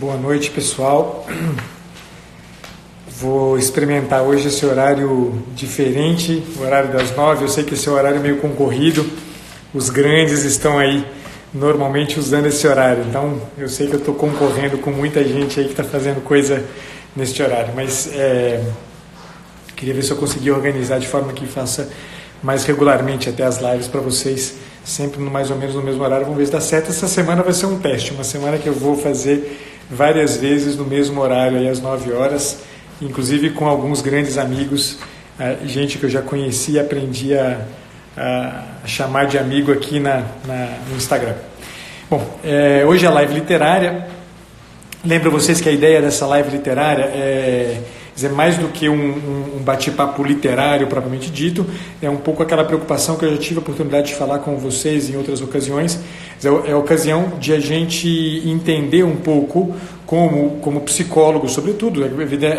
Boa noite, pessoal. Vou experimentar hoje esse horário diferente, o horário das 9. Eu sei que esse horário é meio concorrido. Os grandes estão aí normalmente usando esse horário. Então, eu sei que eu estou concorrendo com muita gente aí que está fazendo coisa neste horário. Mas queria ver se eu conseguia organizar de forma que faça mais regularmente até as lives para vocês, sempre mais ou menos no mesmo horário. Vamos ver se dá certo. Essa semana vai ser um teste, uma semana que eu vou fazer várias vezes no mesmo horário, aí às 9 horas, inclusive com alguns grandes amigos, gente que eu já conheci e aprendi a chamar de amigo aqui no Instagram. Bom, hoje é a live literária. Lembro vocês que a ideia dessa live literária é mais do que um bate-papo literário propriamente dito, é um pouco aquela preocupação que eu já tive a oportunidade de falar com vocês em outras ocasiões, é a ocasião de a gente entender um pouco como psicólogo, sobretudo. É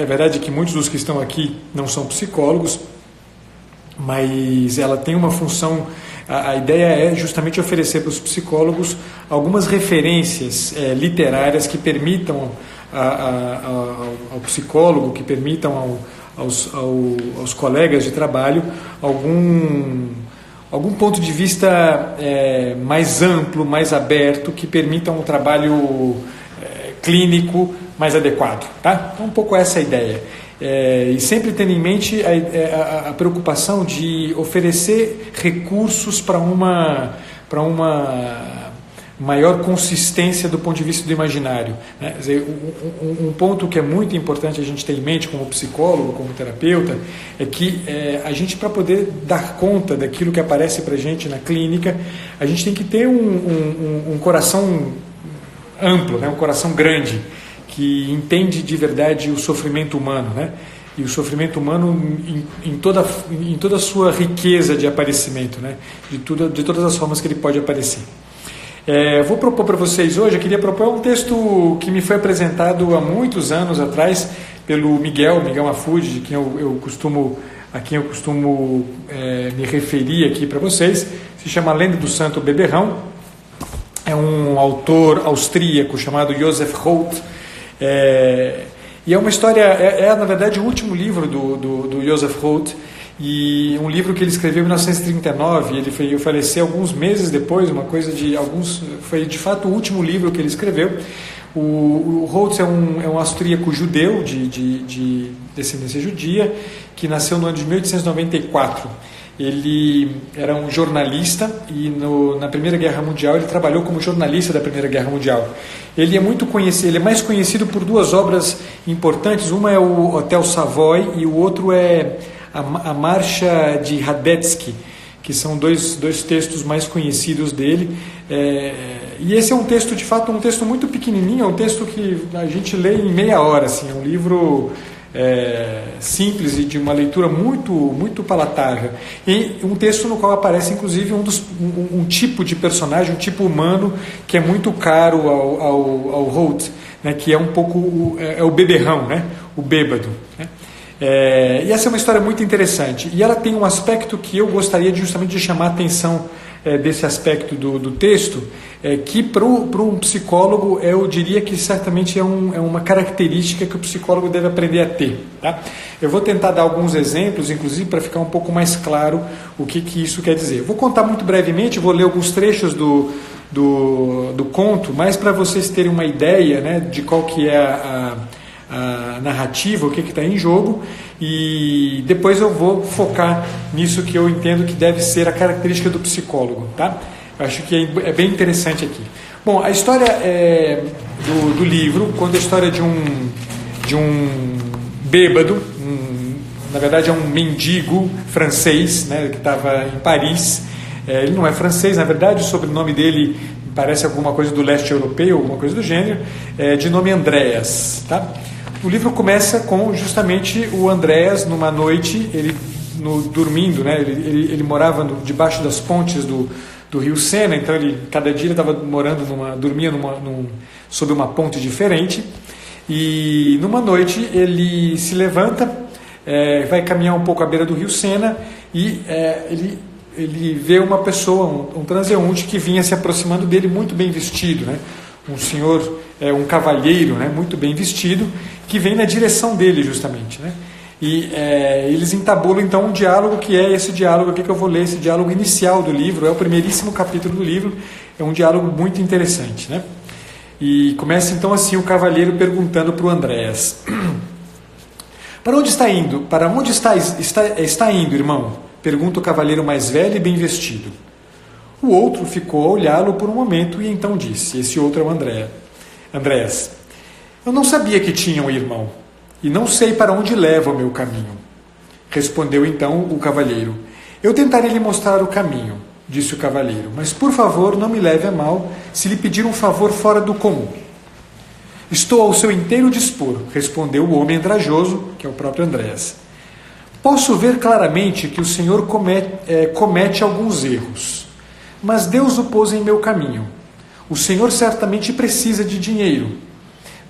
verdade que muitos dos que estão aqui não são psicólogos, mas ela tem uma função, a ideia é justamente oferecer para os psicólogos algumas referências literárias que permitam ao psicólogo, que permitam aos colegas de trabalho algum ponto de vista mais amplo, mais aberto, que permitam um trabalho clínico mais adequado. Tá? Então, um pouco essa é a ideia. E sempre tendo em mente a preocupação de oferecer recursos para uma maior consistência do ponto de vista do imaginário. Né? Quer dizer, um ponto que é muito importante a gente ter em mente como psicólogo, como terapeuta, é que a gente, para poder dar conta daquilo que aparece para a gente na clínica, a gente tem que ter um coração amplo, né? Um coração grande, que entende de verdade o sofrimento humano, né? E o sofrimento humano em toda a sua riqueza de aparecimento, né? De todas as formas que ele pode aparecer. Vou propor para vocês hoje, eu queria propor um texto que me foi apresentado há muitos anos atrás pelo Miguel Mahfoud, de quem a quem eu costumo me referir aqui para vocês. Se chama Lenda do Santo Beberrão. É um autor austríaco chamado Joseph Roth. E é uma história, na verdade o último livro do Joseph Roth, e um livro que ele escreveu em 1939, ele faleceu alguns meses depois, foi de fato o último livro que ele escreveu. O Roth é um austríaco judeu, de descendência judia, que nasceu no ano de 1894. Ele era um jornalista e na Primeira Guerra Mundial ele trabalhou como jornalista da Primeira Guerra Mundial. Ele é muito conhecido, ele é mais conhecido por duas obras importantes. Uma é o Hotel Savoy e o outro é a Marcha de Radetzky, que são dois textos mais conhecidos dele. E esse é um texto, de fato, um texto muito pequenininho, é um texto que a gente lê em meia hora, assim, é um livro simples e de uma leitura muito, muito palatável. E um texto no qual aparece, inclusive, um tipo de personagem, um tipo humano, que é muito caro ao Roth, né, que é um pouco o beberrão, né, o bêbado, né? E essa é uma história muito interessante, e ela tem um aspecto que eu gostaria justamente de chamar a atenção desse aspecto do texto, que para um psicólogo eu diria que certamente é uma característica que o psicólogo deve aprender a ter. Tá? Eu vou tentar dar alguns exemplos, inclusive para ficar um pouco mais claro o que isso quer dizer. Eu vou contar muito brevemente, vou ler alguns trechos do conto, mas para vocês terem uma ideia, né, de qual que é a narrativa, o que está em jogo, e depois eu vou focar nisso que eu entendo que deve ser a característica do psicólogo. Tá? Eu acho que é bem interessante aqui. Bom, a história do livro conta a história de um bêbado, na verdade é um mendigo francês, né, que estava em Paris. Ele não é francês, na verdade, o sobrenome dele parece alguma coisa do leste europeu, alguma coisa do gênero, de nome Andreas. Tá? O livro começa com justamente o Andreas, numa noite, dormindo, né? Ele morava debaixo das pontes do rio Sena, então cada dia ele estava dormia sob uma ponte diferente, e numa noite ele se levanta, vai caminhar um pouco à beira do rio Sena, e ele vê uma pessoa, um transeunte, que vinha se aproximando dele muito bem vestido, né? um senhor, um cavalheiro, né, muito bem vestido, que vem na direção dele justamente, né? E eles entabulam então um diálogo, que é esse diálogo aqui que eu vou ler, esse diálogo inicial do livro, é o primeiríssimo capítulo do livro, é um diálogo muito interessante, né? E começa então assim o cavalheiro perguntando para o Andréas: para onde está indo? Para onde está indo, irmão? Pergunta o cavalheiro mais velho e bem vestido. O outro ficou a olhá-lo por um momento e então disse, esse outro é o Andréas: eu não sabia que tinha um irmão, e não sei para onde leva o meu caminho. Respondeu então o cavalheiro: eu tentarei lhe mostrar o caminho, disse o cavalheiro, mas por favor não me leve a mal se lhe pedir um favor fora do comum. Estou ao seu inteiro dispor, respondeu o homem andrajoso, que é o próprio Andréas. Posso ver claramente que o senhor comete alguns erros, mas Deus o pôs em meu caminho. O senhor certamente precisa de dinheiro.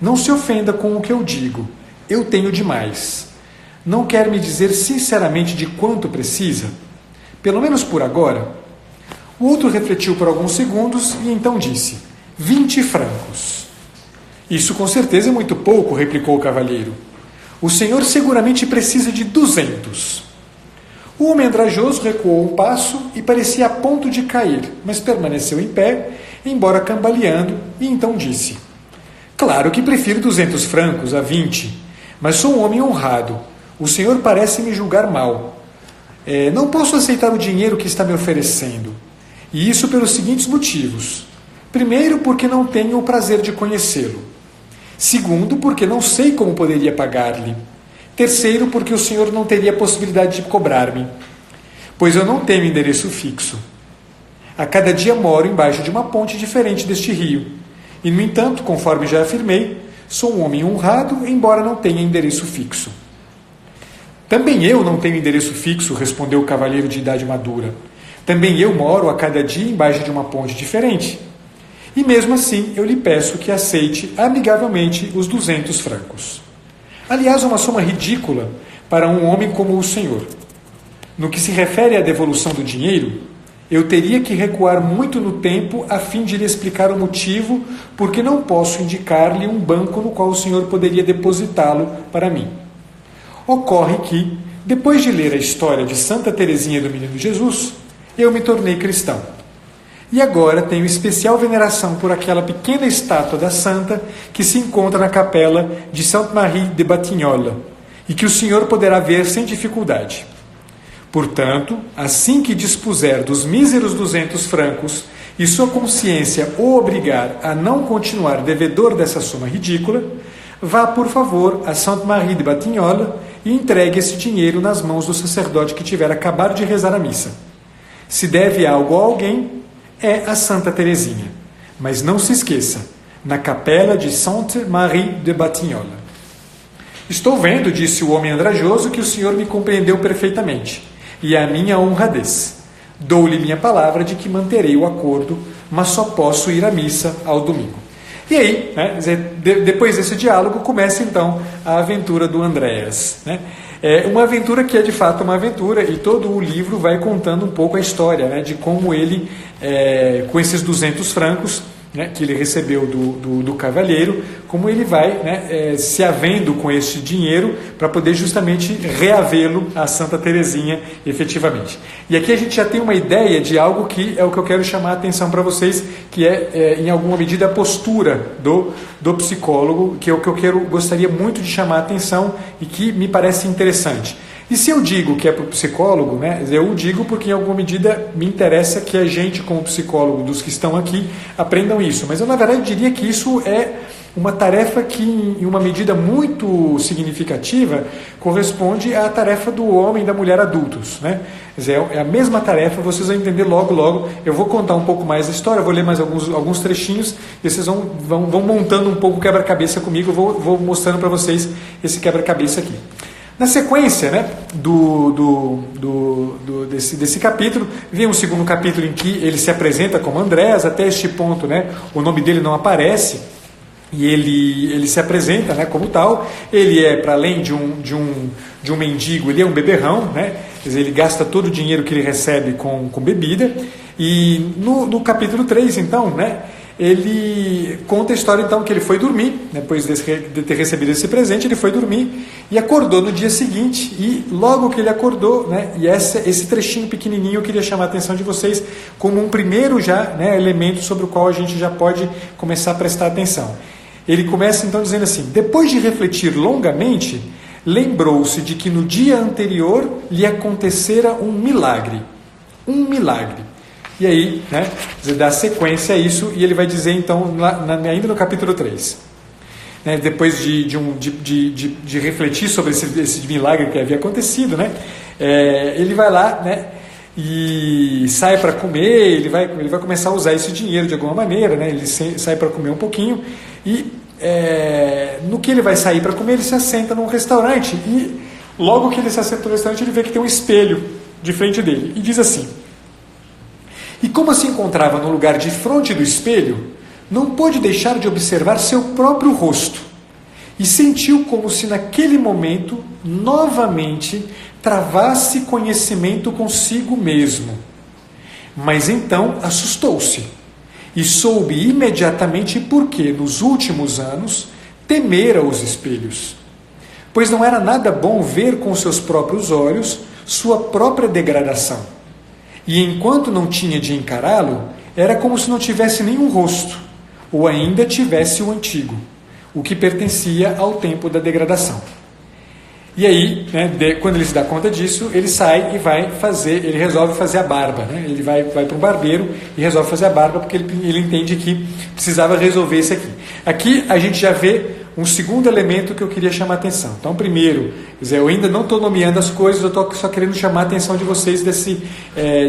Não se ofenda com o que eu digo, eu tenho demais. Não quer me dizer sinceramente de quanto precisa? Pelo menos por agora. O outro refletiu por alguns segundos e então disse: 20 francos. Isso com certeza é muito pouco, replicou o cavalheiro. O senhor seguramente precisa de 200. O homem andrajoso recuou um passo e parecia a ponto de cair, mas permaneceu em pé, embora cambaleando, e então disse: claro que prefiro 200 francos a 20, mas sou um homem honrado. O senhor parece me julgar mal. Não posso aceitar o dinheiro que está me oferecendo. E isso pelos seguintes motivos. Primeiro, porque não tenho o prazer de conhecê-lo. Segundo, porque não sei como poderia pagar-lhe. Terceiro, porque o senhor não teria possibilidade de cobrar-me, pois eu não tenho endereço fixo. A cada dia moro embaixo de uma ponte diferente deste rio. E, no entanto, conforme já afirmei, sou um homem honrado, embora não tenha endereço fixo. Também eu não tenho endereço fixo, respondeu o cavalheiro de idade madura. Também eu moro a cada dia embaixo de uma ponte diferente. E mesmo assim eu lhe peço que aceite amigavelmente os 200 francos. Aliás, uma soma ridícula para um homem como o senhor. No que se refere à devolução do dinheiro, eu teria que recuar muito no tempo a fim de lhe explicar o motivo porque não posso indicar-lhe um banco no qual o senhor poderia depositá-lo para mim. Ocorre que, depois de ler a história de Santa Teresinha do Menino Jesus, eu me tornei cristão. E agora tenho especial veneração por aquela pequena estátua da santa que se encontra na capela de Sainte-Marie de Batignolles e que o senhor poderá ver sem dificuldade. Portanto, assim que dispuser dos míseros 200 francos e sua consciência o obrigar a não continuar devedor dessa soma ridícula, vá, por favor, a Sainte-Marie de Batignolles e entregue esse dinheiro nas mãos do sacerdote que tiver acabado de rezar a missa. Se deve algo a alguém, é a Santa Teresinha. Mas não se esqueça, na capela de Sainte-Marie de Batignolles. Estou vendo, disse o homem andrajoso, que o senhor me compreendeu perfeitamente, e é a minha honradez. Dou-lhe minha palavra de que manterei o acordo, mas só posso ir à missa ao domingo. E aí, depois desse diálogo, começa então a aventura do Andréas. É uma aventura que é de fato uma aventura, e todo o livro vai contando um pouco a história, de como ele, com esses 200 francos, que ele recebeu do cavalheiro, como ele vai se havendo com este dinheiro para poder justamente reavê-lo a Santa Teresinha efetivamente. E aqui a gente já tem uma ideia de algo que é o que eu quero chamar a atenção para vocês, que em alguma medida a postura do psicólogo, que é o que eu gostaria muito de chamar a atenção e que me parece interessante. E se eu digo que é para o psicólogo, eu digo porque em alguma medida me interessa que a gente, como psicólogo, dos que estão aqui, aprendam isso. Mas eu, na verdade, diria que isso é uma tarefa que, em uma medida muito significativa, corresponde à tarefa do homem e da mulher adultos. É a mesma tarefa, vocês vão entender logo. Eu vou contar um pouco mais a história, vou ler mais alguns trechinhos, e vocês vão montando um pouco o quebra-cabeça comigo, eu vou mostrando para vocês esse quebra-cabeça aqui. Na sequência desse capítulo, vem um segundo capítulo em que ele se apresenta como Andréas. Até este ponto, o nome dele não aparece, e ele se apresenta como tal. Ele é, para além de um mendigo, ele é um beberrão, quer dizer, ele gasta todo o dinheiro que ele recebe com bebida. E no capítulo 3, então, ele conta a história então que ele foi dormir, depois de ter recebido esse presente, ele foi dormir e acordou no dia seguinte, e logo que ele acordou, né, e esse trechinho pequenininho eu queria chamar a atenção de vocês como um primeiro já, né, elemento sobre o qual a gente já pode começar a prestar atenção. Ele começa então dizendo assim: depois de refletir longamente, lembrou-se de que no dia anterior lhe acontecera um milagre. Um milagre. E aí, né, dá sequência a isso, e ele vai dizer então, ainda no capítulo 3, né, depois de refletir sobre esse milagre que havia acontecido, né, ele vai lá, né, e sai para comer, ele vai começar a usar esse dinheiro de alguma maneira, né, ele sai para comer um pouquinho, e no que ele vai sair para comer, ele se assenta num restaurante, e logo que ele se assenta no restaurante, ele vê que tem um espelho de frente dele, e diz assim: e como se encontrava no lugar de fronte do espelho, não pôde deixar de observar seu próprio rosto, e sentiu como se naquele momento, novamente, travasse conhecimento consigo mesmo. Mas então assustou-se, e soube imediatamente por que, nos últimos anos, temera os espelhos. Pois não era nada bom ver com seus próprios olhos sua própria degradação. E enquanto não tinha de encará-lo, era como se não tivesse nenhum rosto, ou ainda tivesse o antigo, o que pertencia ao tempo da degradação. E aí, né, quando ele se dá conta disso, ele sai e ele resolve fazer a barba, né? Ele vai para um barbeiro e resolve fazer a barba, porque ele entende que precisava resolver isso aqui. Aqui a gente já vê um segundo elemento que eu queria chamar a atenção. Então, primeiro, quer dizer, eu ainda não estou nomeando as coisas, eu estou só querendo chamar a atenção de vocês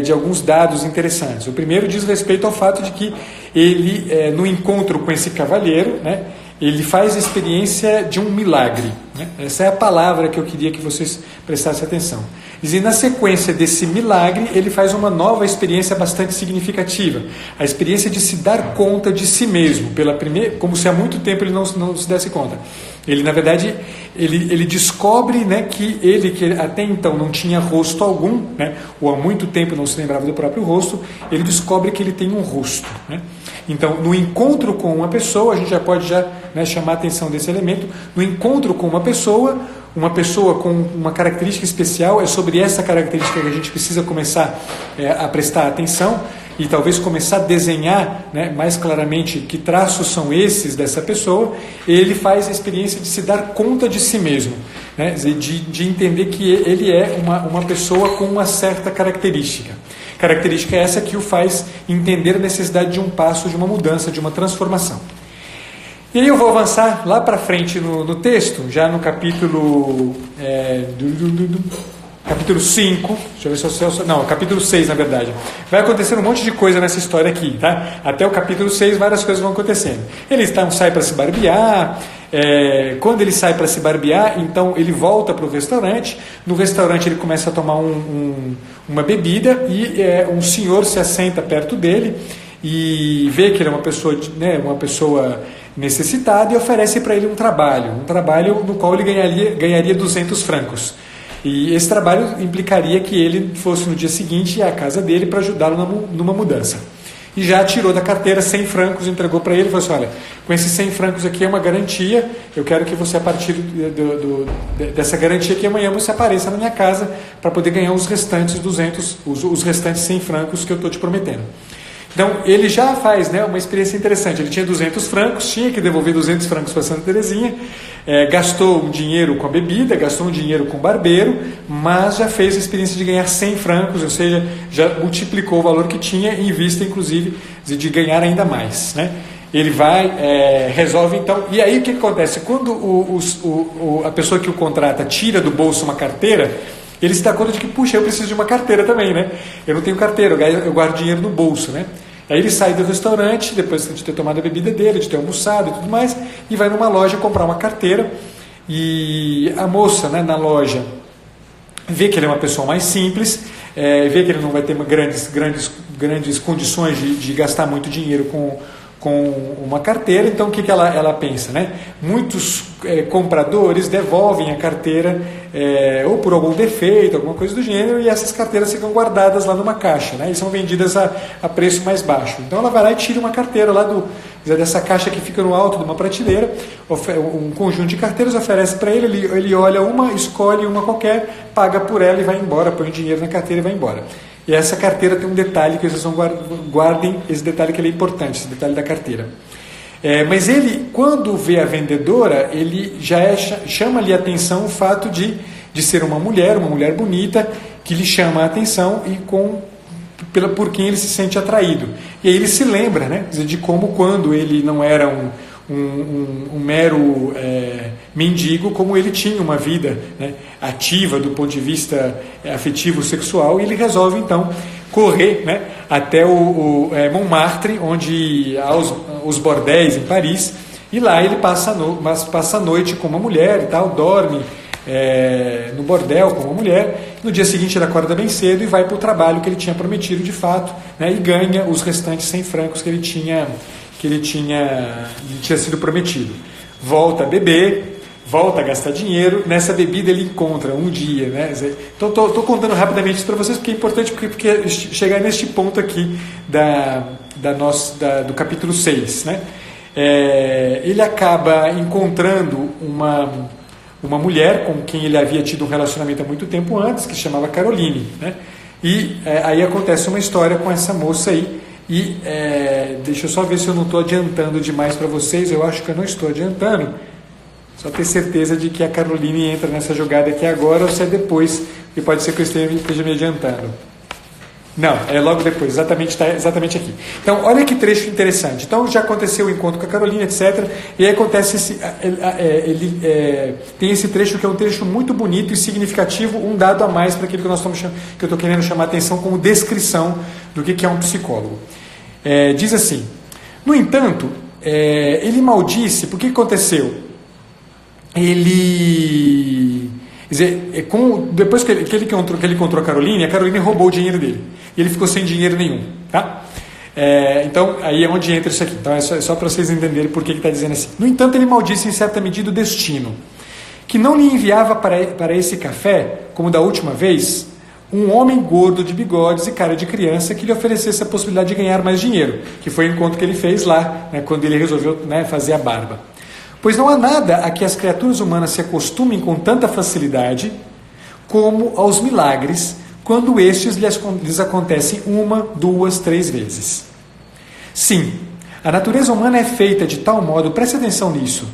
de alguns dados interessantes. O primeiro diz respeito ao fato de que ele, no encontro com esse cavalheiro, né, ele faz a experiência de um milagre, né? Essa é a palavra que eu queria que vocês prestassem atenção. E na sequência desse milagre, ele faz uma nova experiência bastante significativa, a experiência de se dar conta de si mesmo, como se há muito tempo ele não se desse conta. Ele, na verdade, ele descobre, né, que até então não tinha rosto algum, né, ou há muito tempo não se lembrava do próprio rosto, ele descobre que ele tem um rosto, né? Então, no encontro com uma pessoa, a gente já pode chamar a atenção desse elemento. No encontro com uma pessoa com uma característica especial, é sobre essa característica que a gente precisa começar a prestar atenção e talvez começar a desenhar, né, mais claramente que traços são esses dessa pessoa. Ele faz a experiência de se dar conta de si mesmo, né, de entender que ele é uma pessoa com uma certa característica. Característica essa que o faz entender a necessidade de um passo, de uma mudança, de uma transformação. E aí eu vou avançar lá para frente no texto, já no capítulo capítulo 5, deixa eu ver se eu... Não, capítulo 6, na verdade. Vai acontecer um monte de coisa nessa história aqui, tá? Até o capítulo 6, várias coisas vão acontecendo. Ele sai para se barbear. Quando ele sai para se barbear, então ele volta para o restaurante. No restaurante ele começa a tomar uma bebida e um senhor se assenta perto dele e vê que ele é uma pessoa necessitada, e oferece para ele um trabalho no qual ele ganharia 200 francos. E esse trabalho implicaria que ele fosse no dia seguinte à casa dele para ajudá-lo numa mudança. E já tirou da carteira 100 francos, entregou para ele e falou assim: olha, com esses 100 francos aqui é uma garantia, eu quero que você, a partir dessa garantia aqui, amanhã você apareça na minha casa para poder ganhar os restantes 100 francos que eu estou te prometendo. Então, ele já faz, né, uma experiência interessante. Ele tinha 200 francos, tinha que devolver 200 francos para Santa Teresinha, gastou um dinheiro com a bebida, gastou um dinheiro com o barbeiro, mas já fez a experiência de ganhar 100 francos, ou seja, já multiplicou o valor que tinha, em vista, inclusive, de ganhar ainda mais, né? Ele resolve então, e aí o que acontece? Quando a pessoa que o contrata tira do bolso uma carteira, ele se dá conta de que, puxa, eu preciso de uma carteira também, né? Eu não tenho carteira, eu guardo dinheiro no bolso, né? Aí ele sai do restaurante, depois de ter tomado a bebida dele, de ter almoçado e tudo mais, e vai numa loja comprar uma carteira. E a moça, né, na loja vê que ele é uma pessoa mais simples, vê que ele não vai ter grandes condições de gastar muito dinheiro com uma carteira. Então o que ela pensa, né? Muitos compradores devolvem a carteira ou por algum defeito, alguma coisa do gênero, e essas carteiras ficam guardadas lá numa caixa, né? E são vendidas a preço mais baixo. Então ela vai lá e tira uma carteira lá dessa caixa que fica no alto de uma prateleira, um conjunto de carteiras, oferece para ele, ele olha uma, escolhe uma qualquer, paga por ela e vai embora, põe o dinheiro na carteira e vai embora. E essa carteira tem um detalhe que vocês guardem, esse detalhe que ele é importante, esse detalhe da carteira. Mas ele, quando vê a vendedora, ele já chama-lhe a atenção o fato de ser uma mulher bonita, que lhe chama a atenção e por quem ele se sente atraído. E aí ele se lembra, né, de como quando ele não era um mero mendigo, como ele tinha uma vida, né, ativa do ponto de vista afetivo sexual, e ele resolve então correr, né, até o Montmartre, onde há os bordéis em Paris, e lá ele passa a noite com uma mulher e tal, dorme no bordel com uma mulher. No dia seguinte ele acorda bem cedo e vai para o trabalho que ele tinha prometido de fato, né, e ganha os restantes 100 francos que ele tinha sido prometido. Volta a beber, volta a gastar dinheiro. Nessa bebida ele encontra um dia, né? Estou contando rapidamente isso para vocês porque é importante, porque chegar neste ponto aqui do capítulo 6, né? Ele acaba encontrando uma mulher com quem ele havia tido um relacionamento há muito tempo antes, que se chamava Caroline, né? E aí acontece uma história com essa moça aí. E deixa eu só ver se eu não estou adiantando demais para vocês. Eu acho que eu não estou adiantando. Só ter certeza de que a Caroline entra nessa jogada aqui agora ou se é depois, e pode ser que eu esteja me adiantando. Não, é logo depois, exatamente aqui. Então, olha que trecho interessante. Então, já aconteceu o encontro com a Caroline, etc. E aí acontece tem esse trecho que é um trecho muito bonito e significativo, um dado a mais para aquilo que que eu estou querendo chamar a atenção como descrição do que é um psicólogo. Diz assim: no entanto, ele maldisse, porque que aconteceu? Depois que ele encontrou a Caroline roubou o dinheiro dele. E ele ficou sem dinheiro nenhum. Tá? Então, aí é onde entra isso aqui. Então, é só para vocês entenderem por que está dizendo assim. No entanto, ele maldisse em certa medida o destino, que não lhe enviava para esse café, como da última vez, um homem gordo de bigodes e cara de criança que lhe oferecesse a possibilidade de ganhar mais dinheiro, que foi o encontro que ele fez lá, né, quando ele resolveu, né, fazer a barba. Pois não há nada a que as criaturas humanas se acostumem com tanta facilidade como aos milagres, quando estes lhes acontecem 1, 2, 3 vezes. Sim, a natureza humana é feita de tal modo, preste atenção nisso,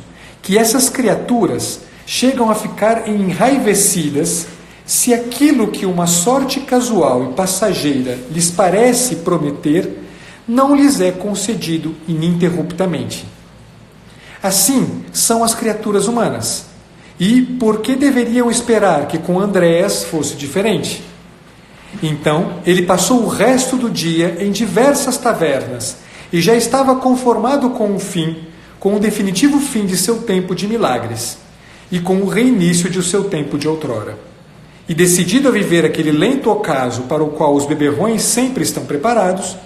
que essas criaturas chegam a ficar enraivecidas se aquilo que uma sorte casual e passageira lhes parece prometer não lhes é concedido ininterruptamente. Assim são as criaturas humanas. E por que deveriam esperar que com Andréas fosse diferente? Então, ele passou o resto do dia em diversas tavernas e já estava conformado com o definitivo fim de seu tempo de milagres e com o reinício de seu tempo de outrora. E decidido a viver aquele lento ocaso para o qual os beberrões sempre estão preparados,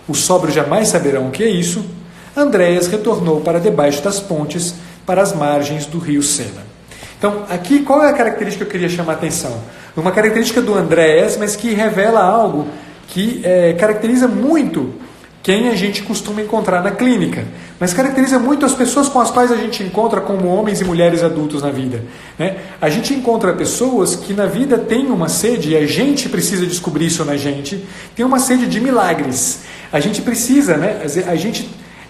os sóbrios jamais saberão o que é isso, Andréas retornou para debaixo das pontes, para as margens do rio Sena. Então, aqui, qual é a característica que eu queria chamar a atenção? Uma característica do Andréas, mas que revela algo que caracteriza muito quem a gente costuma encontrar na clínica, mas caracteriza muito as pessoas com as quais a gente encontra como homens e mulheres adultos na vida, né? A gente encontra pessoas que na vida têm uma sede, e a gente precisa descobrir isso na gente, tem uma sede de milagres. A gente precisa, né?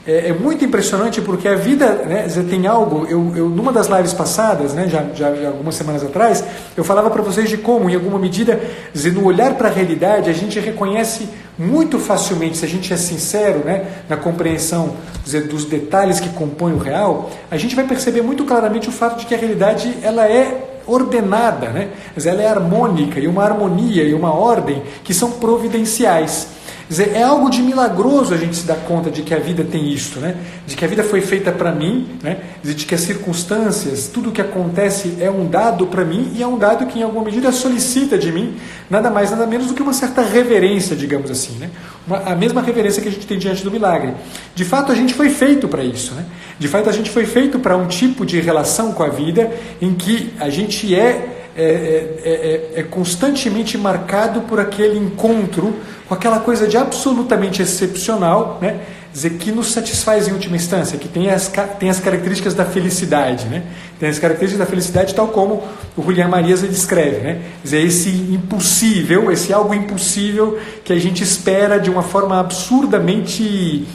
É muito impressionante porque a vida, né, tem algo. Eu numa das lives passadas, né, já algumas semanas atrás, eu falava para vocês de como, em alguma medida, no olhar para a realidade, a gente reconhece muito facilmente, se a gente é sincero, né, na compreensão dos detalhes que compõem o real, a gente vai perceber muito claramente o fato de que a realidade ela é ordenada, né? Ela é harmônica, e uma harmonia e uma ordem que são providenciais. Quer dizer, é algo de milagroso a gente se dar conta de que a vida tem isso, né? De que a vida foi feita para mim, né? De que as circunstâncias, tudo o que acontece é um dado para mim e é um dado que em alguma medida solicita de mim nada mais, nada menos do que uma certa reverência, digamos assim, né? A mesma reverência que a gente tem diante do milagre. De fato, a gente foi feito para isso, né? De fato, a gente foi feito para um tipo de relação com a vida em que a gente é constantemente marcado por aquele encontro com aquela coisa de absolutamente excepcional, né? Dizer, que nos satisfaz em última instância, que tem as características da felicidade, né? Tem as características da felicidade tal como o Julián Marías descreve, né? Dizer, esse impossível, esse algo impossível que a gente espera de uma forma absurdamente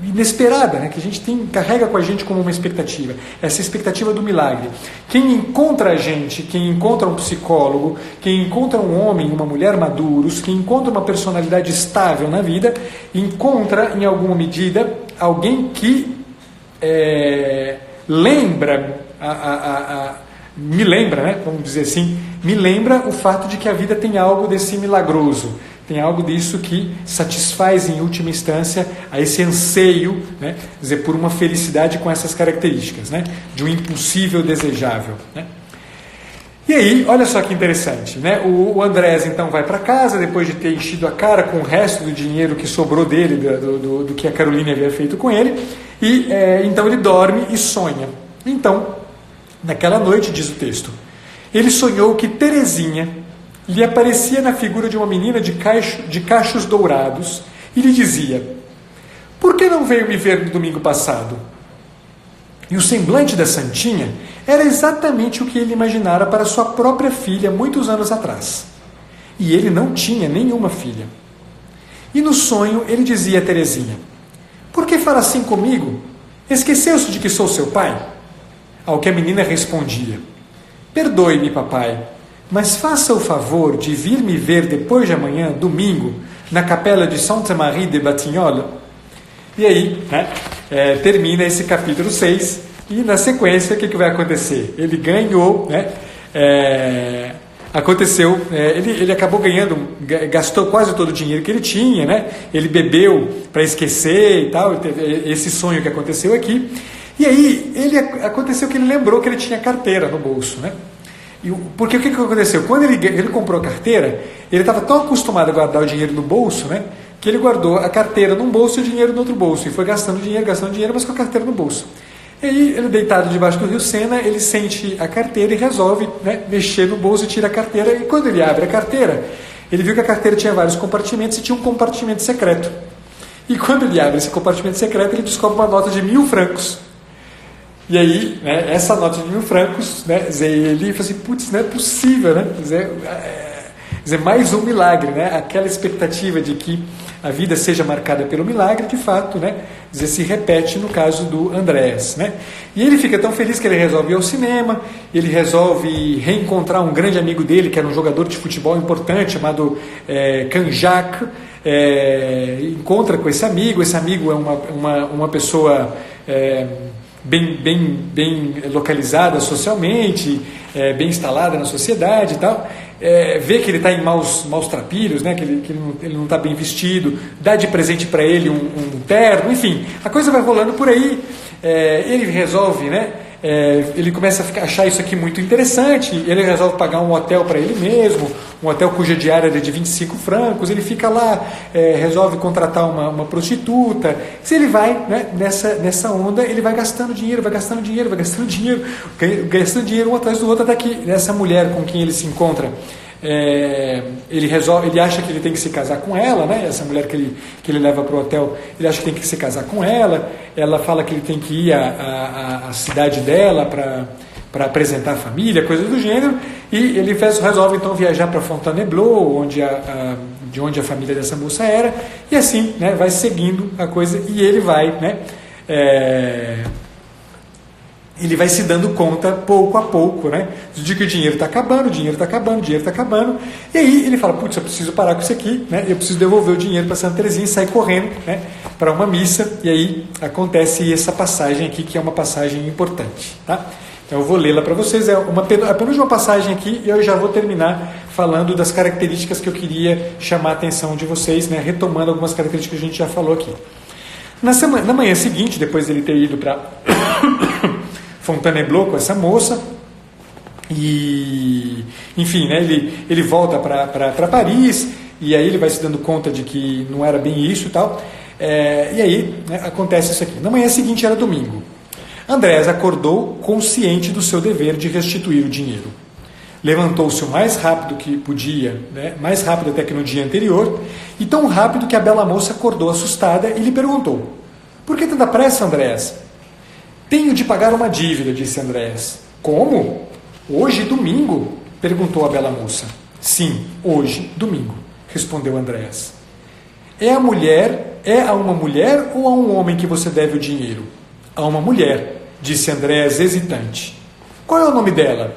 inesperada, né? Que a gente carrega com a gente como uma expectativa, essa expectativa do milagre. Quem encontra a gente, quem encontra um psicólogo, quem encontra um homem, uma mulher maduros, quem encontra uma personalidade estável na vida, encontra em alguma medida alguém que me lembra, né? Vamos dizer assim, me lembra o fato de que a vida tem algo desse milagroso. Tem algo disso que satisfaz em última instância a esse anseio, né, dizer, por uma felicidade com essas características, né, de um impossível desejável, né. E aí, olha só que interessante, né, o Andrés então vai para casa depois de ter enchido a cara com o resto do dinheiro que sobrou dele, do que a Caroline havia feito com ele, e então ele dorme e sonha. Então, naquela noite, diz o texto, ele sonhou que Terezinha lhe aparecia na figura de uma menina de cachos dourados e lhe dizia: por que não veio me ver no domingo passado? E o semblante da santinha era exatamente o que ele imaginara para sua própria filha muitos anos atrás. E ele não tinha nenhuma filha. E no sonho ele dizia a Terezinha: por que fala assim comigo? Esqueceu-se de que sou seu pai? Ao que a menina respondia: perdoe-me, papai, mas faça o favor de vir me ver depois de amanhã, domingo, na capela de Sainte-Marie de Batignolles. E aí, né, termina esse capítulo 6, e na sequência, o que vai acontecer? Ele ganhou, né, ele acabou ganhando, gastou quase todo o dinheiro que ele tinha, né, ele bebeu para esquecer e tal, esse sonho que aconteceu aqui, e aí aconteceu que ele lembrou que ele tinha carteira no bolso, né? Porque o que aconteceu? Quando ele comprou a carteira, ele estava tão acostumado a guardar o dinheiro no bolso, né, que ele guardou a carteira num bolso e o dinheiro no outro bolso, e foi gastando dinheiro, mas com a carteira no bolso. E aí, ele deitado debaixo do rio Sena, ele sente a carteira e resolve, né, mexer no bolso e tira a carteira, e quando ele abre a carteira, ele viu que a carteira tinha vários compartimentos e tinha um compartimento secreto. E quando ele abre esse compartimento secreto, ele descobre uma nota de 1.000 francos. E aí, né, essa nota de 1.000 francos, né, ele fala assim, putz, não é possível, né? Mais um milagre, né? Aquela expectativa de que a vida seja marcada pelo milagre, de fato, né, se repete no caso do Andrés, né? E ele fica tão feliz que ele resolve ir ao cinema, ele resolve reencontrar um grande amigo dele, que era um jogador de futebol importante, chamado Canjac, encontra com esse amigo é uma pessoa bem localizada socialmente, bem instalada na sociedade e tal, vê que ele está em maus trapilhos, né, que ele não está bem vestido, dá de presente para ele um terno, enfim, a coisa vai rolando por aí, ele resolve, né, ele começa a achar isso aqui muito interessante, ele resolve pagar um hotel para ele mesmo, um hotel cuja diária é de 25 francos, ele fica lá, resolve contratar uma prostituta. Se ele vai, né, nessa onda, ele vai gastando dinheiro um atrás do outro, até que essa mulher com quem ele se encontra, ele acha que ele tem que se casar com ela, né? Essa mulher que ele leva para o hotel, ele acha que tem que se casar com ela, ela fala que ele tem que ir à cidade dela para apresentar a família, coisas do gênero, e ele resolve então viajar para Fontainebleau, de onde a família dessa moça era, e assim, né, vai seguindo a coisa, e ele vai, né, ele vai se dando conta pouco a pouco, né, de que o dinheiro está acabando, e aí ele fala, putz, eu preciso parar com isso aqui, né, eu preciso devolver o dinheiro para Santa Terezinha, e sai correndo, né, para uma missa, e aí acontece essa passagem aqui, que é uma passagem importante, tá? Eu vou lê-la para vocês, é a penúltima passagem aqui, e eu já vou terminar falando das características que eu queria chamar a atenção de vocês, né, retomando algumas características que a gente já falou aqui. Na manhã seguinte, depois dele ter ido para Fontainebleau com essa moça, e enfim, né, ele volta para Paris, e aí ele vai se dando conta de que não era bem isso e tal, e aí, né, acontece isso aqui. Na manhã seguinte era domingo. Andrés acordou consciente do seu dever de restituir o dinheiro. Levantou-se o mais rápido que podia, né, mais rápido até que no dia anterior, e tão rápido que a bela moça acordou assustada e lhe perguntou: "Por que tanta pressa, Andrés?" "Tenho de pagar uma dívida", disse Andrés. "Como? Hoje, domingo?" perguntou a bela moça. "Sim, hoje, domingo", respondeu Andrés. É a uma mulher ou a um homem que você deve o dinheiro?" "A uma mulher", disse Andrés hesitante. "Qual é o nome dela?"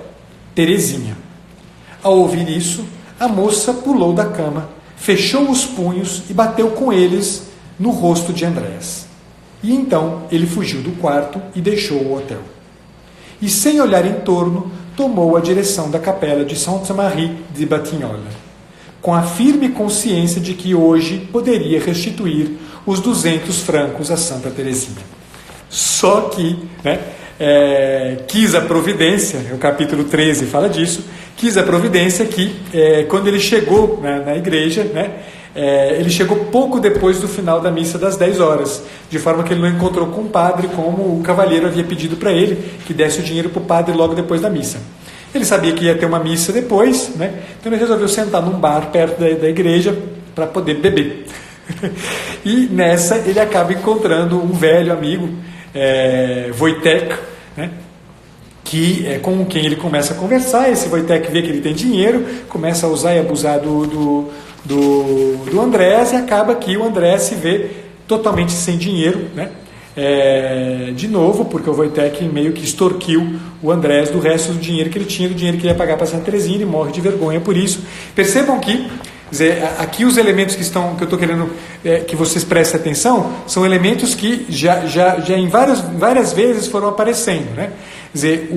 "Terezinha." Ao ouvir isso, a moça pulou da cama, fechou os punhos e bateu com eles no rosto de Andrés. E então ele fugiu do quarto e deixou o hotel. E sem olhar em torno, tomou a direção da capela de Sainte-Marie de Batignolles, com a firme consciência de que hoje poderia restituir os 200 francos a Santa Teresinha. Só que, né, quis a providência, o capítulo 13 fala disso, quis a providência que quando ele chegou na igreja, né, ele chegou pouco depois do final da missa das 10 horas, de forma que ele não encontrou com o padre como o cavalheiro havia pedido para ele, que desse o dinheiro para o padre logo depois da missa. Ele sabia que ia ter uma missa depois, né, então ele resolveu sentar num bar perto da igreja para poder beber. E nessa ele acaba encontrando um velho amigo, Wojtek, né, que é com quem ele começa a conversar. Esse Wojtek vê que ele tem dinheiro, começa a usar e abusar do Andrés, e acaba que o Andrés se vê totalmente sem dinheiro, né, de novo, porque o Wojtek meio que extorquiu o Andrés do resto do dinheiro que ele tinha, do dinheiro que ele ia pagar para Santa Teresinha. Ele morre de vergonha por isso. Percebam que aqui os elementos que eu estou querendo que vocês prestem atenção são elementos que já em várias vezes foram aparecendo, né? Quer dizer,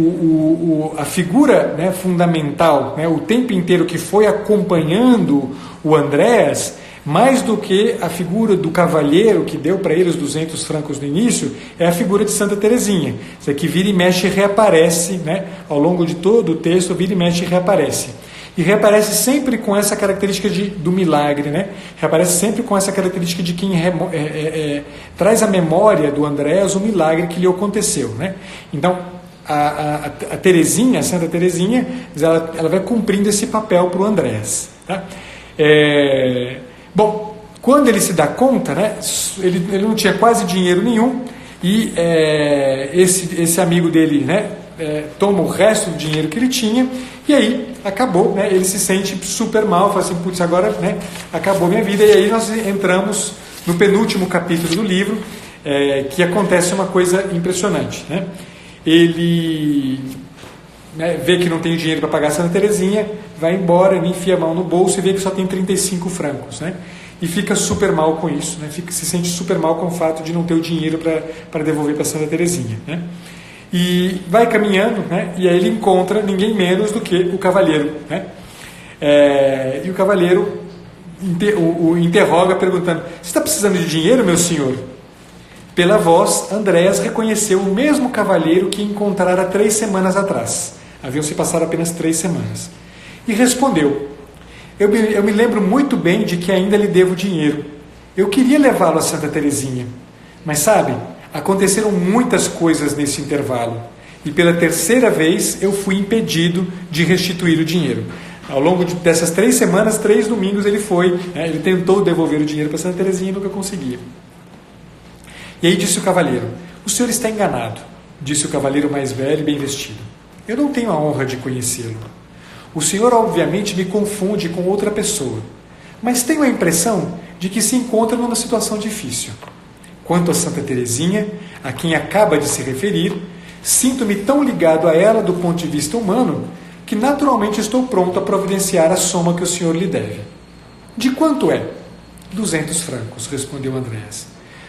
a figura, né, fundamental, né, o tempo inteiro que foi acompanhando o Andrés, mais do que a figura do cavalheiro que deu para ele os 200 francos no início, é a figura de Santa Teresinha, que vira e mexe e reaparece, né, ao longo de todo o texto, vira e mexe e reaparece. E reaparece sempre com essa característica do milagre, né? Reaparece sempre com essa característica de quem traz à memória do Andrés o milagre que lhe aconteceu, né? Então, a Teresinha, a Santa Teresinha, ela vai cumprindo esse papel para o Andrés, tá? Bom, quando ele se dá conta, né, ele não tinha quase dinheiro nenhum, e esse amigo dele, né, toma o resto do dinheiro que ele tinha, e aí acabou, né, ele se sente super mal, fala assim: putz, agora, né, acabou minha vida. E aí nós entramos no penúltimo capítulo do livro, que acontece uma coisa impressionante, né? Ele, né, vê que não tem dinheiro para pagar a Santa Teresinha, vai embora, ele enfia a mão no bolso e vê que só tem 35 francos, né? E fica super mal com isso, né? Se sente super mal com o fato de não ter o dinheiro para devolver para Santa Teresinha, né? E vai caminhando, né? E aí ele encontra ninguém menos do que o cavalheiro, né? E o cavalheiro o interroga perguntando: "Você está precisando de dinheiro, meu senhor?" Pela voz, Andrés reconheceu o mesmo cavalheiro que encontrara 3 semanas atrás. Haviam se passado apenas 3 semanas. E respondeu: eu me lembro muito bem de que ainda lhe devo dinheiro. Eu queria levá-lo a Santa Teresinha, mas sabe, aconteceram muitas coisas nesse intervalo, e pela 3ª vez eu fui impedido de restituir o dinheiro. Ao longo dessas 3 semanas, 3 domingos ele foi, né, ele tentou devolver o dinheiro para Santa Teresinha e nunca conseguia. E aí disse o cavalheiro: "O senhor está enganado", disse o cavalheiro mais velho e bem vestido. "Eu não tenho a honra de conhecê-lo. O senhor obviamente me confunde com outra pessoa, mas tenho a impressão de que se encontra numa situação difícil. Quanto a Santa Teresinha, a quem acaba de se referir, sinto-me tão ligado a ela do ponto de vista humano que naturalmente estou pronto a providenciar a soma que o senhor lhe deve." "De quanto é?" 200 francos, respondeu Andrés.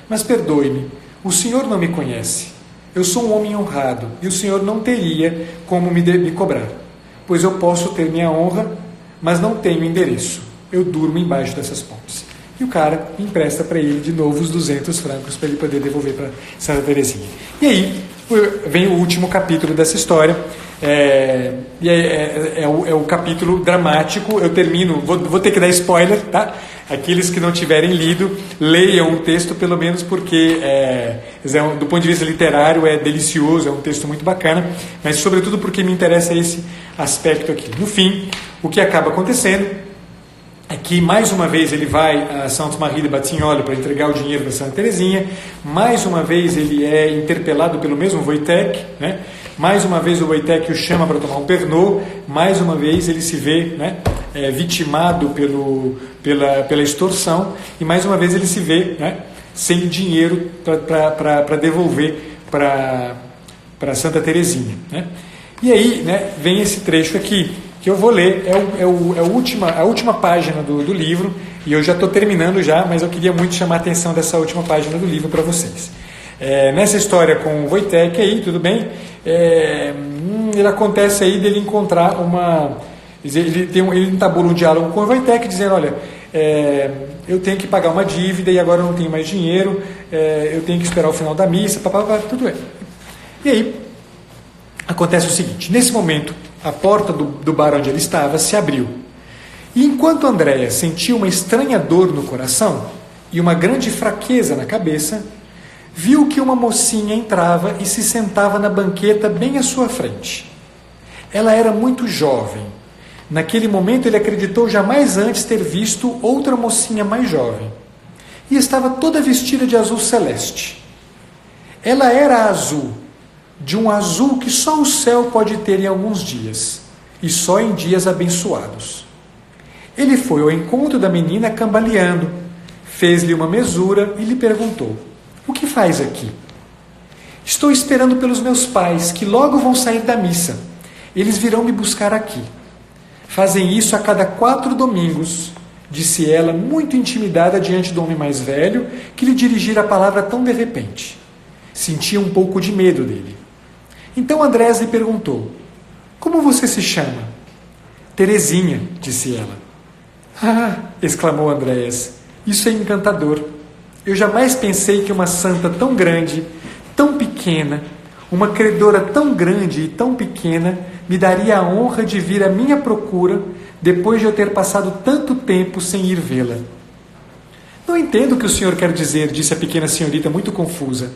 "Mas perdoe-me, o senhor não me conhece. eu sou um homem honrado e o senhor não teria como me cobrar, pois eu posso ter minha honra, mas não tenho endereço. Eu durmo embaixo dessas pontes. E o cara empresta para ele de novo os 200 francos para ele poder devolver para Santa Teresinha. E aí vem o último capítulo dessa história. É o capítulo dramático. Eu termino, vou ter que dar spoiler, tá? Aqueles que não tiverem lido, leiam o texto pelo menos, porque do ponto de vista literário é delicioso, é um texto muito bacana, mas sobretudo porque me interessa esse aspecto aqui. No fim, o que acaba acontecendo é que mais uma vez ele vai a Sainte-Marie de Batignolles para entregar o dinheiro da Santa Teresinha, mais uma vez ele é interpelado pelo mesmo Wojtek, né? Mais uma vez o Wojtek o chama para tomar um Pernod, mais uma vez ele se vê, né, vitimado pela extorsão, e mais uma vez ele se vê, né, sem dinheiro para devolver para Santa Teresinha, né? E aí, né, vem esse trecho aqui, que eu vou ler, a última página do livro, e eu já estou terminando já, mas eu queria muito chamar a atenção dessa última página do livro para vocês. Nessa história com o Wojtek aí, tudo bem, ele acontece aí dele encontrar ele entabula um diálogo com o Wojtek, dizendo, olha, eu tenho que pagar uma dívida e agora eu não tenho mais dinheiro, eu tenho que esperar o final da missa, tudo bem. E aí, acontece o seguinte, nesse momento, a porta do bar onde ele estava se abriu. E enquanto Andréa sentia uma estranha dor no coração e uma grande fraqueza na cabeça, viu que uma mocinha entrava e se sentava na banqueta bem à sua frente. Ela era muito jovem. Naquele momento ele acreditou jamais antes ter visto outra mocinha mais jovem. E estava toda vestida de azul celeste. Ela era azul, de um azul que só o céu pode ter em alguns dias, e só em dias abençoados. Ele foi ao encontro da menina cambaleando, fez-lhe uma mesura e lhe perguntou, o que faz aqui? Estou esperando pelos meus pais, que logo vão sair da missa. Eles virão me buscar aqui. Fazem isso a cada 4 domingos, disse ela, muito intimidada diante do homem mais velho, que lhe dirigira a palavra tão de repente. Sentia um pouco de medo dele. Então Andrés lhe perguntou, como você se chama? Teresinha, disse ela. Ah, exclamou Andréas, isso é encantador. Eu jamais pensei que uma santa tão grande, tão pequena, uma credora tão grande e tão pequena, me daria a honra de vir à minha procura depois de eu ter passado tanto tempo sem ir vê-la. Não entendo o que o senhor quer dizer, disse a pequena senhorita muito confusa.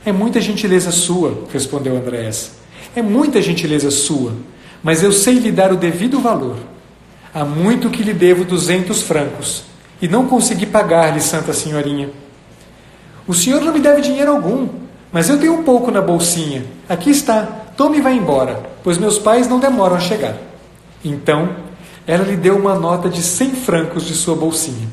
É muita gentileza sua, respondeu Andréas. É muita gentileza sua, mas eu sei lhe dar o devido valor. Há muito que lhe devo 200 francos, e não consegui pagar-lhe, santa senhorinha. O senhor não me deve dinheiro algum, mas eu tenho um pouco na bolsinha. Aqui está, tome e vá embora, pois meus pais não demoram a chegar. Então, ela lhe deu uma nota de 100 francos de sua bolsinha.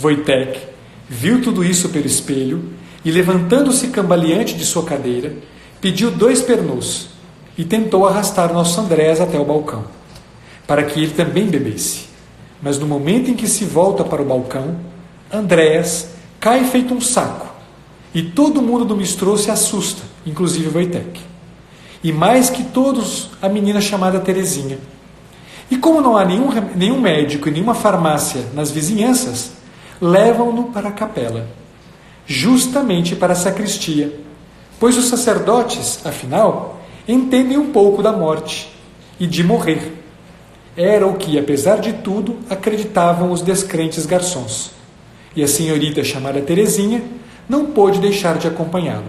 Wojtek viu tudo isso pelo espelho e, levantando-se cambaleante de sua cadeira, pediu 2 pernots e tentou arrastar nosso Andrés até o balcão, para que ele também bebesse. Mas no momento em que se volta para o balcão, Andréas cai feito um saco, e todo mundo do mistrô se assusta, inclusive Wojtek. E mais que todos, a menina chamada Teresinha. E como não há nenhum médico e nenhuma farmácia nas vizinhanças, levam-no para a capela, justamente para a sacristia, pois os sacerdotes, afinal, entendem um pouco da morte e de morrer. Era o que, apesar de tudo, acreditavam os descrentes garçons. E a senhorita chamada Teresinha não pôde deixar de acompanhá-lo.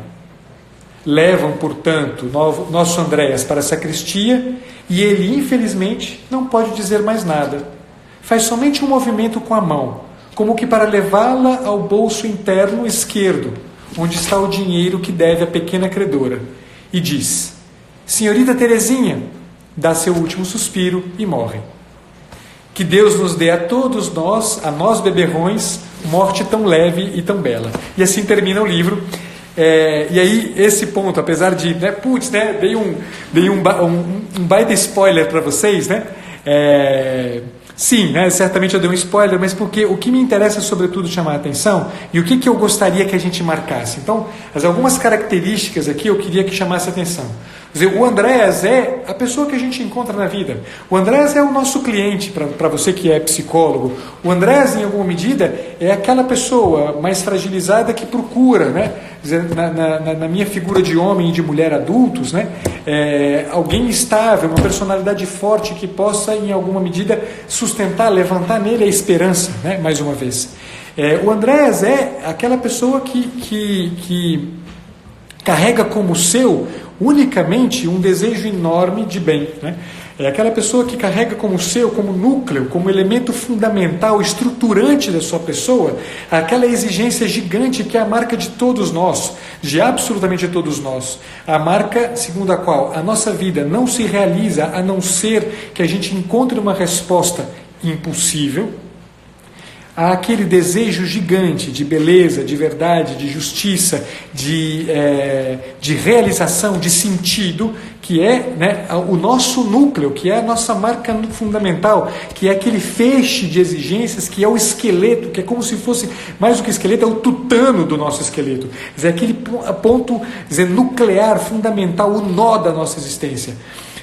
Levam, portanto, nosso Andréas para a sacristia e ele, infelizmente, não pode dizer mais nada. Faz somente um movimento com a mão, como que para levá-la ao bolso interno esquerdo, onde está o dinheiro que deve à pequena credora, e diz, senhorita Teresinha, dá seu último suspiro e morre. Que Deus nos dê a todos nós, a nós beberrões, morte tão leve e tão bela. E assim termina o livro. E aí, esse ponto, apesar de, dei um baita spoiler para vocês, Sim, né, certamente eu dei um spoiler, mas porque o que me interessa sobretudo chamar a atenção e o que eu gostaria que a gente marcasse. Então, algumas características aqui eu queria que chamasse a atenção. Quer dizer, o Andréas é a pessoa que a gente encontra na vida. O Andréas é o nosso cliente, para você que é psicólogo. O Andréas, em alguma medida, é aquela pessoa mais fragilizada que procura, né? Quer dizer, na minha figura de homem e de mulher adultos, né? Alguém estável, uma personalidade forte que possa, em alguma medida, sustentar, levantar nele a esperança, né? Mais uma vez. O Andréas é aquela pessoa que carrega como seu unicamente um desejo enorme de bem, né? É aquela pessoa que carrega como seu, como núcleo, como elemento fundamental, estruturante da sua pessoa, aquela exigência gigante que é a marca de todos nós, de absolutamente todos nós. A marca segundo a qual a nossa vida não se realiza a não ser que a gente encontre uma resposta impossível há aquele desejo gigante de beleza, de verdade, de justiça, de realização, de sentido, que é, né, o nosso núcleo, que é a nossa marca fundamental, que é aquele feixe de exigências, que é o esqueleto, que é como se fosse, mais do que esqueleto, é o tutano do nosso esqueleto. Quer dizer, aquele ponto, quer dizer, nuclear, fundamental, o nó da nossa existência.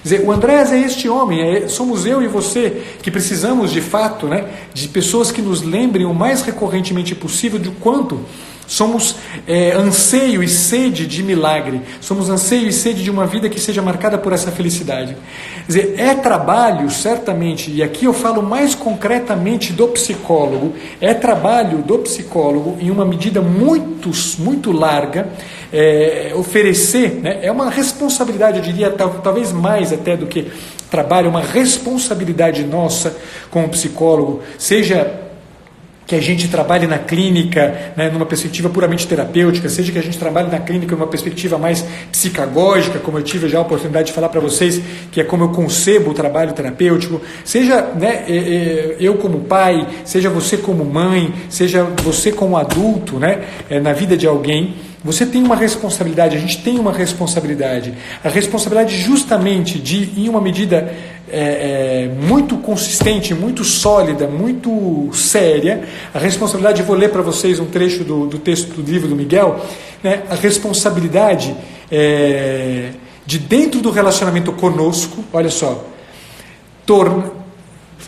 Quer dizer, o Andréas é este homem, somos eu e você que precisamos de fato, né, de pessoas que nos lembrem o mais recorrentemente possível de quanto somos anseio e sede de milagre, somos anseio e sede de uma vida que seja marcada por essa felicidade. Quer dizer, é trabalho, certamente, e aqui eu falo mais concretamente do psicólogo, é trabalho do psicólogo, em uma medida muito larga, oferecer, né, é uma responsabilidade, eu diria, talvez mais até do que trabalho, uma responsabilidade nossa como psicólogo, seja que a gente trabalhe na clínica, né, numa perspectiva puramente terapêutica, seja que a gente trabalhe na clínica numa perspectiva mais psicagógica, como eu tive já a oportunidade de falar para vocês, que é como eu concebo o trabalho terapêutico, seja, né, eu como pai, seja você como mãe, seja você como adulto, né, na vida de alguém, você tem uma responsabilidade, a gente tem uma responsabilidade. A responsabilidade justamente de, em uma medida muito consistente, muito sólida, muito séria, a responsabilidade, vou ler para vocês um trecho do texto do livro do Miguel, né, a responsabilidade de dentro do relacionamento conosco, olha só,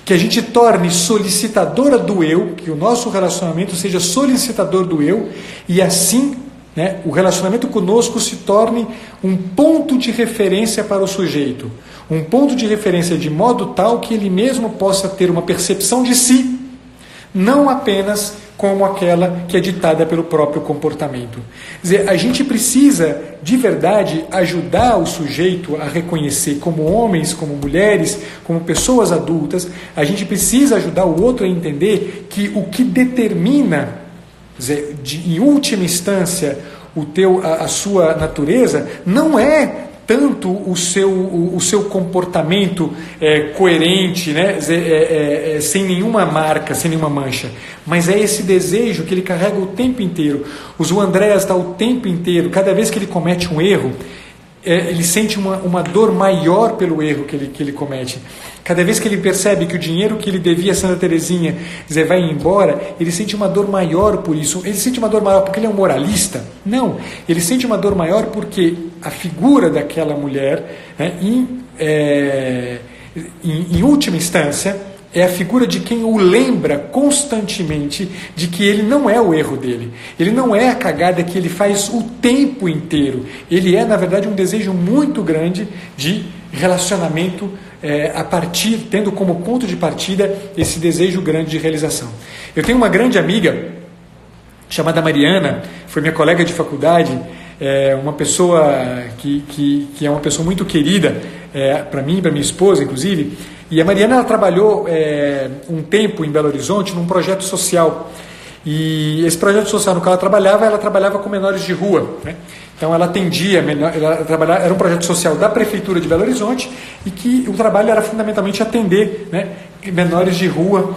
que a gente torne solicitadora do eu, que o nosso relacionamento seja solicitador do eu, e assim, né, o relacionamento conosco se torne um ponto de referência para o sujeito, um ponto de referência de modo tal que ele mesmo possa ter uma percepção de si, não apenas como aquela que é ditada pelo próprio comportamento. Quer dizer, a gente precisa, de verdade, ajudar o sujeito a reconhecer como homens, como mulheres, como pessoas adultas, a gente precisa ajudar o outro a entender que o que determina, quer dizer, em última instância, a sua natureza, não é tanto o seu comportamento coerente, né, sem nenhuma marca, sem nenhuma mancha, mas é esse desejo que ele carrega o tempo inteiro. O Andréas está o tempo inteiro, cada vez que ele comete um erro, ele sente uma dor maior pelo erro que ele comete. Cada vez que ele percebe que o dinheiro que ele devia a Santa Teresinha vai embora, ele sente uma dor maior por isso. Ele sente uma dor maior porque ele é um moralista? Não. Ele sente uma dor maior porque a figura daquela mulher, né, em última instância, é a figura de quem o lembra constantemente de que ele não é o erro dele. Ele não é a cagada que ele faz o tempo inteiro. Ele é, na verdade, um desejo muito grande de relacionamento, tendo como ponto de partida esse desejo grande de realização. Eu tenho uma grande amiga chamada Mariana, foi minha colega de faculdade, uma pessoa que é uma pessoa muito querida para mim, para minha esposa, inclusive. E a Mariana, ela trabalhou um tempo em Belo Horizonte num projeto social. E esse projeto social no qual ela trabalhava com menores de rua, né? Então ela atendia, era um projeto social da Prefeitura de Belo Horizonte e que o trabalho era fundamentalmente atender, né, menores de rua,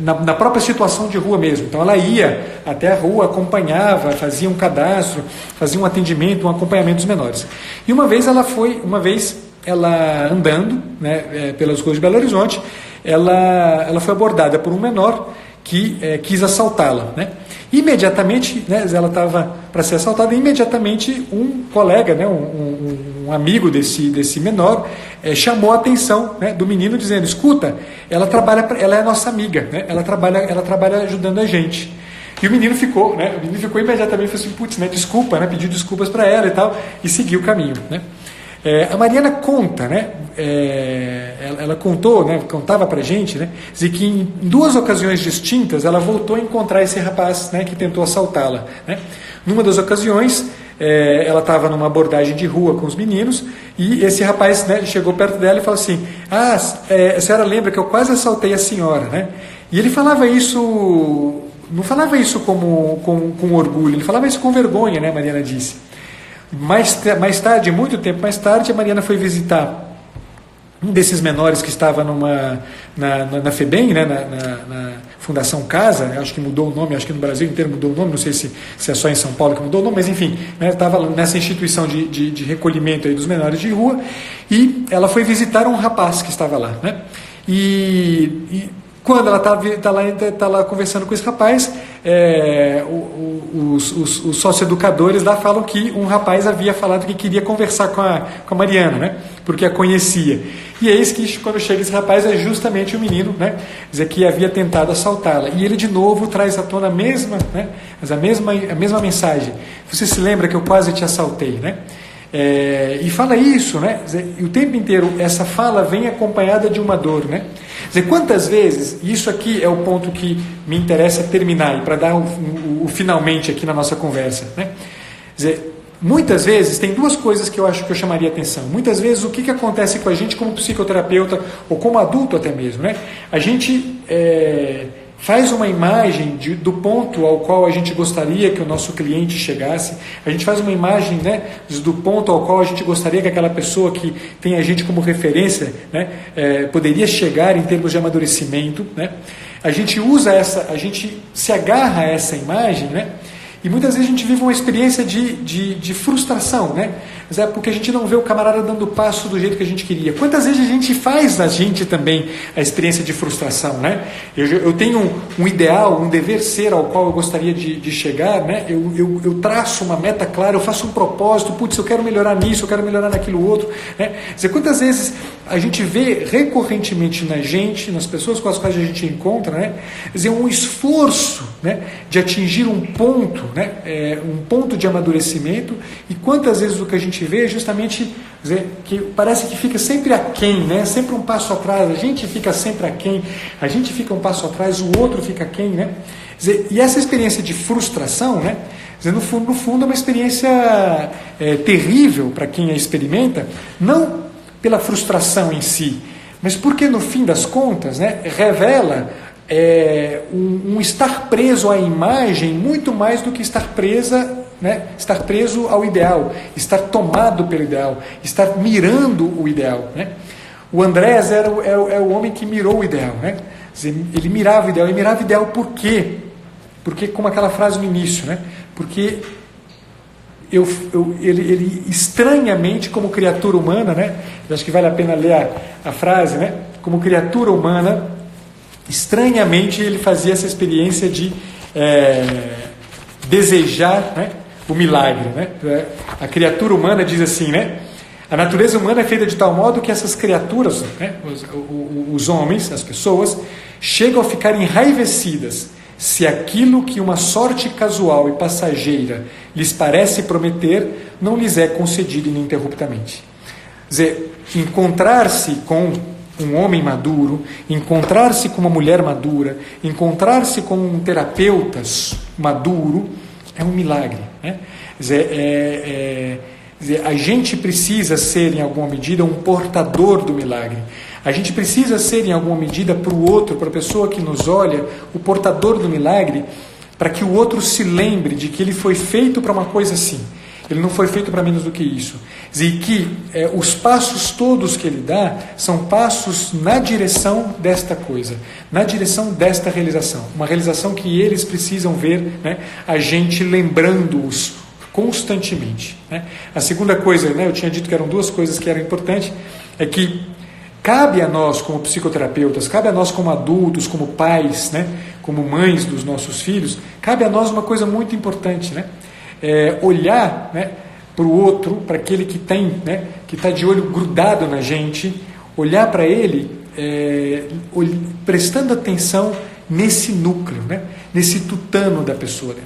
na própria situação de rua mesmo. Então ela ia até a rua, acompanhava, fazia um cadastro, fazia um atendimento, um acompanhamento dos menores. E uma vez ela andando, né, pelas ruas de Belo Horizonte, ela foi abordada por um menor que quis assaltá-la, né? Imediatamente, né, ela estava para ser assaltada, imediatamente um colega, né, um amigo desse menor, chamou a atenção, né, do menino, dizendo: escuta, ela é nossa amiga, né, ela trabalha ajudando a gente. E o menino ficou, né, imediatamente, falou assim: putz, né, desculpa, né, pediu desculpas para ela e tal, e seguiu o caminho, né. A Mariana conta, né, ela contou, né, contava para a gente, né, dizer que em 2 ocasiões distintas ela voltou a encontrar esse rapaz, né, que tentou assaltá-la, né. Numa das ocasiões, ela estava numa abordagem de rua com os meninos e esse rapaz, né, chegou perto dela e falou assim: a senhora lembra que eu quase assaltei a senhora, né? E ele falava isso, não falava isso com orgulho, ele falava isso com vergonha, né, a Mariana disse. Mais tarde, muito tempo mais tarde, a Mariana foi visitar um desses menores que estava na FEBEM, né, na Fundação Casa, acho que mudou o nome, acho que no Brasil inteiro mudou o nome, não sei se é só em São Paulo que mudou o nome, mas enfim, né, estava nessa instituição de recolhimento aí dos menores de rua, e ela foi visitar um rapaz que estava lá, né, e quando ela está lá conversando com esse rapaz, os socioeducadores lá falam que um rapaz havia falado que queria conversar com a Mariana, né? Porque a conhecia. E eis que quando chega esse rapaz é justamente o menino, né? Dizer que havia tentado assaltá-la. E ele de novo traz à tona a mesma mensagem. Você se lembra que eu quase te assaltei, né? E fala isso, né? E o tempo inteiro essa fala vem acompanhada de uma dor, né? Quer dizer, quantas vezes, e isso aqui é o ponto que me interessa terminar, e para dar o finalmente aqui na nossa conversa, né? Quer dizer, muitas vezes, tem 2 coisas que eu acho que eu chamaria atenção. Muitas vezes, o que acontece com a gente como psicoterapeuta, ou como adulto até mesmo, né? A gente faz uma imagem do ponto ao qual a gente gostaria que o nosso cliente chegasse, a gente faz uma imagem, né, do ponto ao qual a gente gostaria que aquela pessoa que tem a gente como referência, né, poderia chegar em termos de amadurecimento, né? A gente a gente se agarra a essa imagem, né? E muitas vezes a gente vive uma experiência de frustração, né? Porque a gente não vê o camarada dando passo do jeito que a gente queria. Quantas vezes a gente faz na gente também a experiência de frustração, né? Eu tenho um ideal, um dever ser ao qual eu gostaria de chegar, né? Eu traço uma meta clara, eu faço um propósito, putz, eu quero melhorar nisso, eu quero melhorar naquilo outro, né? Quantas vezes a gente vê recorrentemente na gente, nas pessoas com as quais a gente encontra, né? Um esforço, né, de atingir um ponto, né, um ponto de amadurecimento, e quantas vezes o que a gente vê é justamente que parece que fica sempre aquém, né, sempre um passo atrás, a gente fica sempre aquém, a gente fica um passo atrás, o outro fica aquém, né? E essa experiência de frustração, né, no fundo é uma experiência terrível para quem a experimenta, não pela frustração em si, mas porque no fim das contas, né, revela um estar preso à imagem muito mais do que estar preso ao ideal, estar tomado pelo ideal, estar mirando o ideal, né? O Andrés era o homem que mirou o ideal, né? Ele mirava o ideal por quê? Porque, como aquela frase no início, né? Porque ele estranhamente, como criatura humana, né? Eu acho que vale a pena ler a frase, né? Como criatura humana, estranhamente ele fazia essa experiência de desejar, né, o milagre, né? A criatura humana diz assim, né? A natureza humana é feita de tal modo que essas criaturas, né, os homens, as pessoas, chegam a ficar enraivecidas se aquilo que uma sorte casual e passageira lhes parece prometer não lhes é concedido ininterruptamente. Quer dizer, encontrar-se com um homem maduro, encontrar-se com uma mulher madura, encontrar-se com um terapeuta maduro, é um milagre, né? Quer dizer, a gente precisa ser, em alguma medida, um portador do milagre. A gente precisa ser, em alguma medida, para o outro, para a pessoa que nos olha, o portador do milagre, para que o outro se lembre de que ele foi feito para uma coisa assim. Ele não foi feito para menos do que isso. E que os passos todos que ele dá são passos na direção desta coisa, na direção desta realização. Uma realização que eles precisam ver, né, a gente lembrando-os constantemente, né? A segunda coisa, né, eu tinha dito que eram duas coisas que eram importantes, é que cabe a nós como psicoterapeutas, cabe a nós como adultos, como pais, né, como mães dos nossos filhos, cabe a nós uma coisa muito importante, né? Olhar, né, para o outro, para aquele que tem, né, que está de olho grudado na gente, olhar para ele prestando atenção nesse núcleo, né, nesse tutano da pessoa. Quer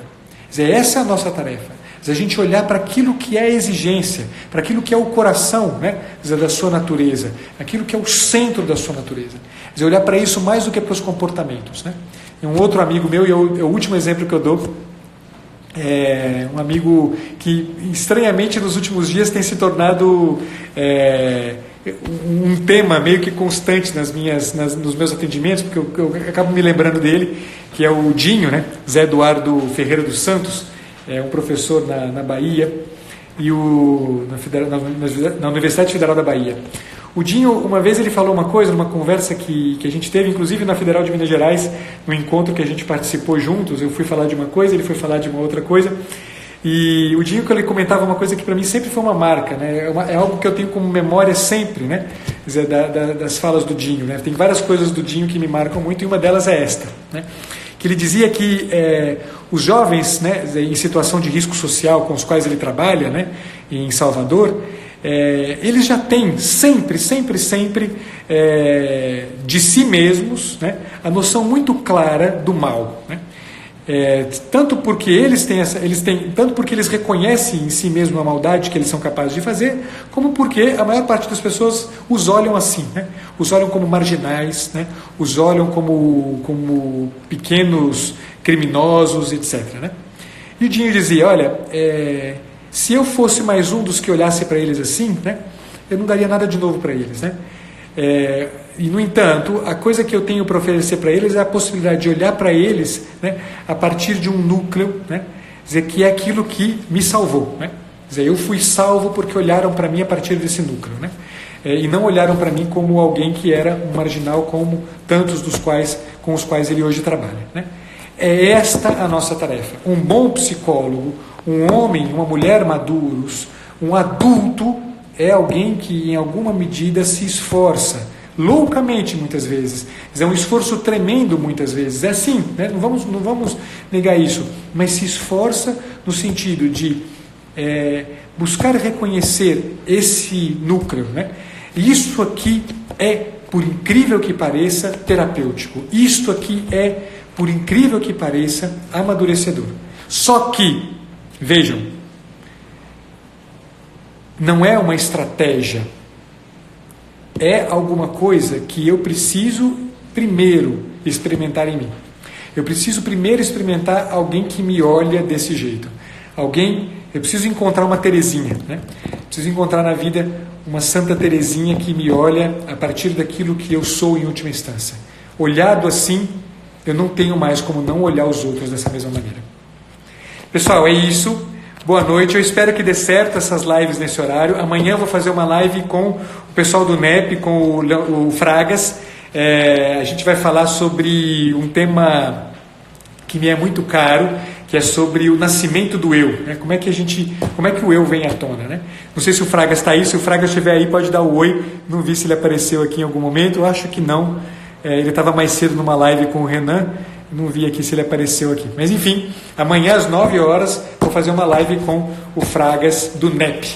dizer, essa é a nossa tarefa. A gente olhar para aquilo que é a exigência, para aquilo que é o coração, né, da sua natureza, aquilo que é o centro da sua natureza. Quer dizer, olhar para isso mais do que para os comportamentos, né? Um outro amigo meu, e é o último exemplo que eu dou, um amigo que estranhamente nos últimos dias tem se tornado um tema meio que constante nos meus atendimentos, porque eu acabo me lembrando dele, que é o Dinho, né? Zé Eduardo Ferreira dos Santos, um professor na Bahia, e na Universidade Federal da Bahia. O Dinho, uma vez ele falou uma coisa, numa conversa que a gente teve, inclusive na Federal de Minas Gerais, no encontro que a gente participou juntos. Eu fui falar de uma coisa, ele foi falar de uma outra coisa, e o Dinho, que ele comentava uma coisa que para mim sempre foi uma marca, né? É algo que eu tenho como memória sempre, né? Quer dizer, das falas do Dinho, né? Tem várias coisas do Dinho que me marcam muito, e uma delas é esta, né? Que ele dizia que os jovens, né, em situação de risco social com os quais ele trabalha, né, em Salvador, eles já têm sempre de si mesmos, né, a noção muito clara do mal, né? Tanto porque tanto porque eles reconhecem em si mesmo a maldade que eles são capazes de fazer, como porque a maior parte das pessoas os olham assim, né? Os olham como marginais, né? Os olham como pequenos criminosos, etc., né? E o Dinho dizia, olha, se eu fosse mais um dos que olhasse para eles assim, né, eu não daria nada de novo para eles, né? E, no entanto, a coisa que eu tenho para oferecer para eles é a possibilidade de olhar para eles, né, a partir de um núcleo, né, dizer, que é aquilo que me salvou, né? Dizer, eu fui salvo porque olharam para mim a partir desse núcleo, né? E não olharam para mim como alguém que era um marginal, como tantos com os quais ele hoje trabalha, né? É esta a nossa tarefa. Um bom psicólogo, um homem, uma mulher maduros, um adulto, é alguém que em alguma medida se esforça, loucamente muitas vezes, é um esforço tremendo muitas vezes, é assim, né? Não vamos negar isso, mas se esforça no sentido de buscar reconhecer esse núcleo, né? Isso aqui é, por incrível que pareça, terapêutico, isto aqui é, por incrível que pareça, amadurecedor. Só que, vejam, não é uma estratégia, é alguma coisa que eu preciso primeiro experimentar em mim. Eu preciso primeiro experimentar alguém que me olha desse jeito. Eu preciso encontrar uma Terezinha, né? Preciso encontrar na vida uma Santa Terezinha que me olha a partir daquilo que eu sou em última instância. Olhado assim, eu não tenho mais como não olhar os outros dessa mesma maneira. Pessoal, é isso. Boa noite, eu espero que dê certo essas lives nesse horário. Amanhã eu vou fazer uma live com o pessoal do NEP, com o Fragas. A gente vai falar sobre um tema que me é muito caro, que é sobre o nascimento do eu, né? Como é que o eu vem à tona, né? Não sei se o Fragas está aí, se o Fragas estiver aí pode dar o oi, não vi se ele apareceu aqui em algum momento, eu acho que não, ele estava mais cedo numa live com o Renan, não vi aqui se ele apareceu aqui, mas enfim, amanhã às 9 horas vou fazer uma live com o Fragas do NEP,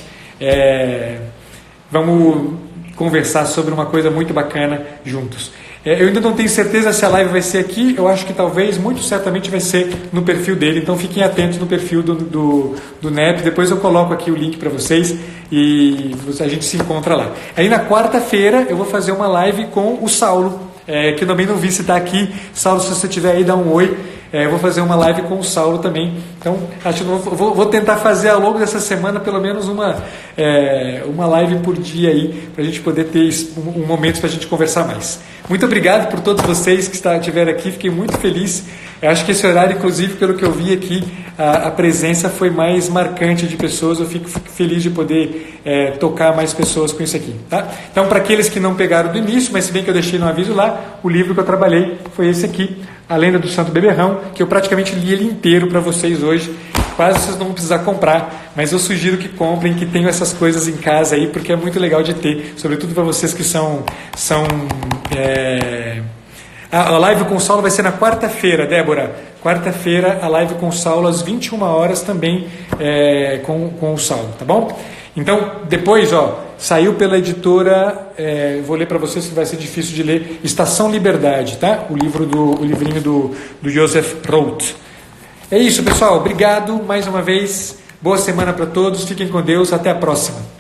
vamos conversar sobre uma coisa muito bacana juntos. Eu ainda não tenho certeza se a live vai ser aqui, eu acho que talvez, muito certamente vai ser no perfil dele, então fiquem atentos no perfil do NEP, depois eu coloco aqui o link para vocês e a gente se encontra lá. Aí na quarta-feira eu vou fazer uma live com o Saulo, que eu também não vi se está aqui. Saulo, se você estiver aí, dá um oi. Eu vou fazer uma live com o Saulo também. Então, acho que vou tentar fazer ao longo dessa semana pelo menos uma live por dia aí, para a gente poder ter um momento para a gente conversar mais. Muito obrigado por todos vocês que estiveram aqui, fiquei muito feliz. Eu acho que esse horário, inclusive, pelo que eu vi aqui, a presença foi mais marcante de pessoas. Eu fico feliz de poder tocar mais pessoas com isso aqui, tá? Então, para aqueles que não pegaram do início, mas se bem que eu deixei no aviso lá, o livro que eu trabalhei foi esse aqui, A Lenda do Santo Beberrão, que eu praticamente li ele inteiro para vocês hoje. quase vocês não vão precisar comprar, mas eu sugiro que comprem, que tenham essas coisas em casa aí, porque é muito legal de ter, sobretudo para vocês que A live com o Saulo vai ser na quarta-feira, Débora. Quarta-feira, a live com o Saulo, às 21 horas também, com o Saulo, tá bom? Então, depois, saiu pela editora, vou ler para vocês que vai ser difícil de ler, Estação Liberdade, tá? O livrinho do Joseph Roth. É isso, pessoal. Obrigado mais uma vez. Boa semana para todos. Fiquem com Deus. Até a próxima.